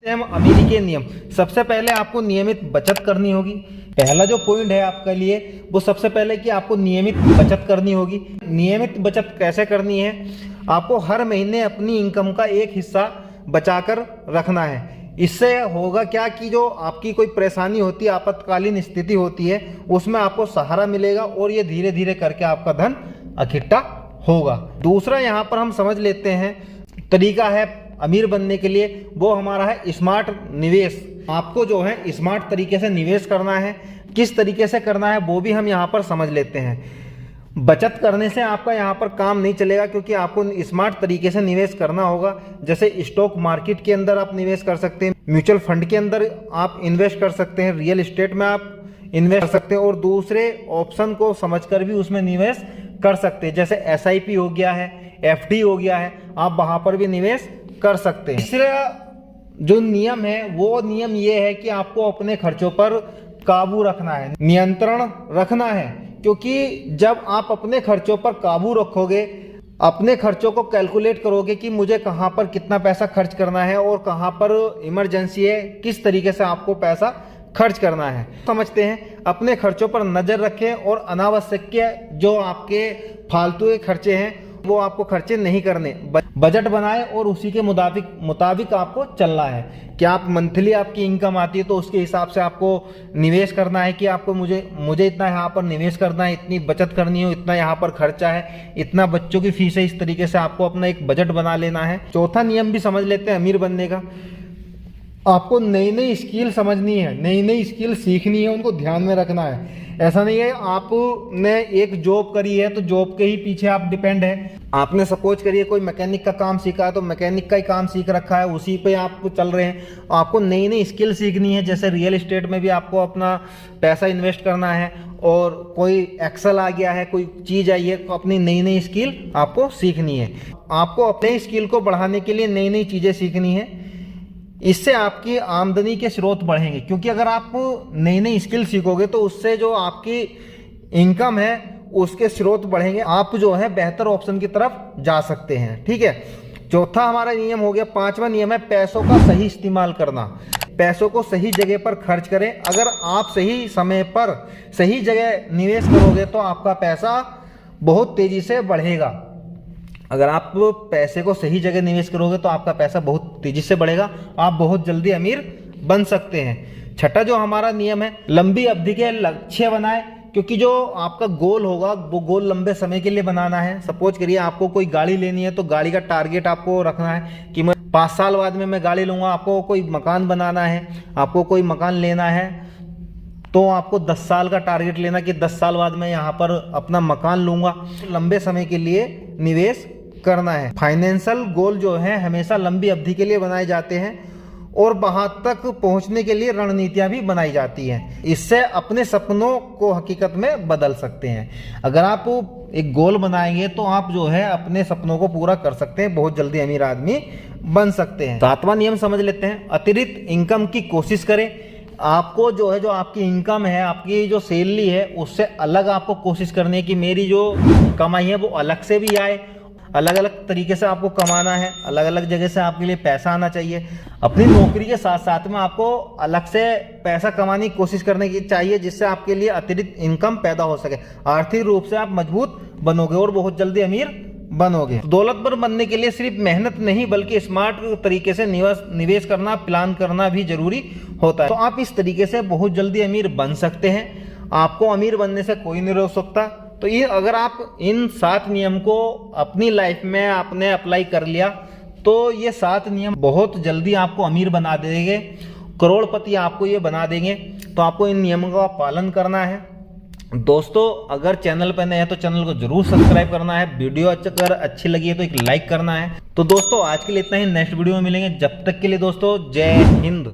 हम अमीरी के नियम। सबसे पहले आपको नियमित बचत करनी होगी। पहला जो पॉइंट है आपके लिए वो सबसे पहले कि आपको नियमित बचत करनी होगी। नियमित बचत कैसे करनी है? आपको हर महीने अपनी इनकम का एक हिस्सा बचाकर रखना है। इससे होगा क्या कि जो आपकी कोई परेशानी होती है, आपातकालीन स्थिति होती है, उसमें आपको सहारा मिलेगा और ये धीरे धीरे करके आपका धन इकट्ठा होगा। दूसरा यहाँ पर हम समझ लेते हैं तरीका है अमीर बनने के लिए, वो हमारा है स्मार्ट निवेश। आपको जो है स्मार्ट तरीके से निवेश करना है। किस तरीके से करना है वो भी हम यहाँ पर समझ लेते हैं। बचत करने से आपका यहाँ पर काम नहीं चलेगा, क्योंकि आपको स्मार्ट तरीके से निवेश करना होगा। जैसे स्टॉक मार्केट के अंदर आप निवेश कर सकते हैं, म्यूचुअल फंड के अंदर आप इन्वेस्ट कर सकते हैं, रियल एस्टेट में आप इन्वेस्ट कर सकते हैं और दूसरे ऑप्शन को समझकर भी उसमें निवेश कर सकते हैं। जैसे SIP हो गया है, FD हो गया है, आप वहाँ पर भी निवेश कर सकते हैं। तीसरा जो नियम है वो नियम ये है कि आपको अपने खर्चों पर काबू रखना है, नियंत्रण रखना है। क्योंकि जब आप अपने खर्चों पर काबू रखोगे, अपने खर्चों को कैलकुलेट करोगे कि मुझे कहाँ पर कितना पैसा खर्च करना है और कहाँ पर इमरजेंसी है, किस तरीके से आपको पैसा खर्च करना है, समझते हैं। अपने खर्चों पर नजर रखें और अनावश्यक जो आपके फालतू के खर्चे हैं वो आपको खर्चे नहीं करने। बजट बनाए और उसी के मुताबिक आपको चलना है। क्या आप मंथली आपकी इनकम आती है तो उसके हिसाब से आपको निवेश करना है कि आपको मुझे इतना यहाँ पर निवेश करना है, इतनी बचत करनी है, इतना यहाँ पर खर्चा है, इतना बच्चों की फीस है। इस तरीके से आपको अपना एक बजट बना लेना है। चौथा नियम भी समझ लेते हैं अमीर बनने का। आपको नई नई स्किल समझनी है, नई नई स्किल सीखनी है, उनको ध्यान में रखना है। ऐसा नहीं है आपने एक जॉब करी है तो जॉब के ही पीछे आप डिपेंड है। आपने सपोज करिए कोई मैकेनिक का काम सीखा है तो मैकेनिक का ही काम सीख रखा है, उसी पे आप चल रहे हैं। आपको नई नई स्किल सीखनी है। जैसे रियल एस्टेट में भी आपको अपना पैसा इन्वेस्ट करना है और कोई एक्सेल आ गया है, कोई चीज़ आई है, तो अपनी नई नई स्किल आपको सीखनी है। आपको अपने स्किल को बढ़ाने के लिए नई नई चीज़ें सीखनी है। इससे आपकी आमदनी के स्रोत बढ़ेंगे, क्योंकि अगर आप नई नई स्किल सीखोगे तो उससे जो आपकी इनकम है उसके स्रोत बढ़ेंगे। आप जो है बेहतर ऑप्शन की तरफ जा सकते हैं। ठीक है, चौथा हमारा नियम हो गया। पांचवा नियम है पैसों का सही इस्तेमाल करना। पैसों को सही जगह पर खर्च करें। अगर आप सही समय पर सही जगह निवेश करोगे तो आपका पैसा बहुत तेजी से बढ़ेगा। अगर आप पैसे को सही जगह निवेश करोगे तो आपका पैसा बहुत तेजी से बढ़ेगा, आप बहुत जल्दी अमीर बन सकते हैं। छठा जो हमारा नियम है, लंबी अवधि के लक्ष्य बनाएं। क्योंकि जो आपका गोल होगा वो गोल लंबे समय के लिए बनाना है। सपोज करिए आपको कोई गाड़ी लेनी है तो गाड़ी का टारगेट आपको रखना है कि मैं 5 साल बाद में मैं गाड़ी लूंगा। आपको कोई मकान बनाना है, आपको कोई मकान लेना है तो आपको 10 साल का टारगेट लेना कि 10 साल बाद मैं यहाँ पर अपना मकान लूंगा। लंबे समय के लिए निवेश करना है। फाइनेंशियल गोल जो है हमेशा लंबी अवधि के लिए बनाए जाते हैं और वहां तक पहुंचने के लिए रणनीतियां भी बनाई जाती हैं। इससे अपने सपनों को हकीकत में बदल सकते हैं। अगर आप एक गोल बनाएंगे तो आप जो है अपने सपनों को पूरा कर सकते हैं, बहुत जल्दी अमीर आदमी बन सकते हैं। सातवां नियम समझ लेते हैं, अतिरिक्त इनकम की कोशिश करें। आपको जो है जो आपकी इनकम है, आपकी जो सैलरी है, उससे अलग आपको कोशिश करनी है कि मेरी जो कमाई है वो अलग से भी आए। अलग अलग तरीके से आपको कमाना है, अलग अलग जगह से आपके लिए पैसा आना चाहिए। अपनी नौकरी के साथ साथ में आपको अलग से पैसा कमाने की कोशिश करने की चाहिए, जिससे आपके लिए अतिरिक्त इनकम पैदा हो सके। आर्थिक रूप से आप मजबूत बनोगे और बहुत जल्दी अमीर बनोगे। दौलतवर बनने के लिए सिर्फ मेहनत नहीं बल्कि स्मार्ट तरीके से निवेश करना, प्लान करना भी जरूरी होता है। तो आप इस तरीके से बहुत जल्दी अमीर बन सकते हैं। आपको अमीर बनने से कोई नहीं रोक सकता। तो ये अगर आप इन 7 नियम को अपनी लाइफ में आपने अप्लाई कर लिया तो ये 7 नियम बहुत जल्दी आपको अमीर बना देंगे, करोड़पति आपको ये बना देंगे। तो आपको इन नियमों का पालन करना है। दोस्तों अगर चैनल पर नए हैं तो चैनल को जरूर सब्सक्राइब करना है। वीडियो अगर अच्छी लगी है तो एक लाइक करना है। तो दोस्तों आज के लिए इतना ही, नेक्स्ट वीडियो में मिलेंगे। जब तक के लिए दोस्तों जय हिंद।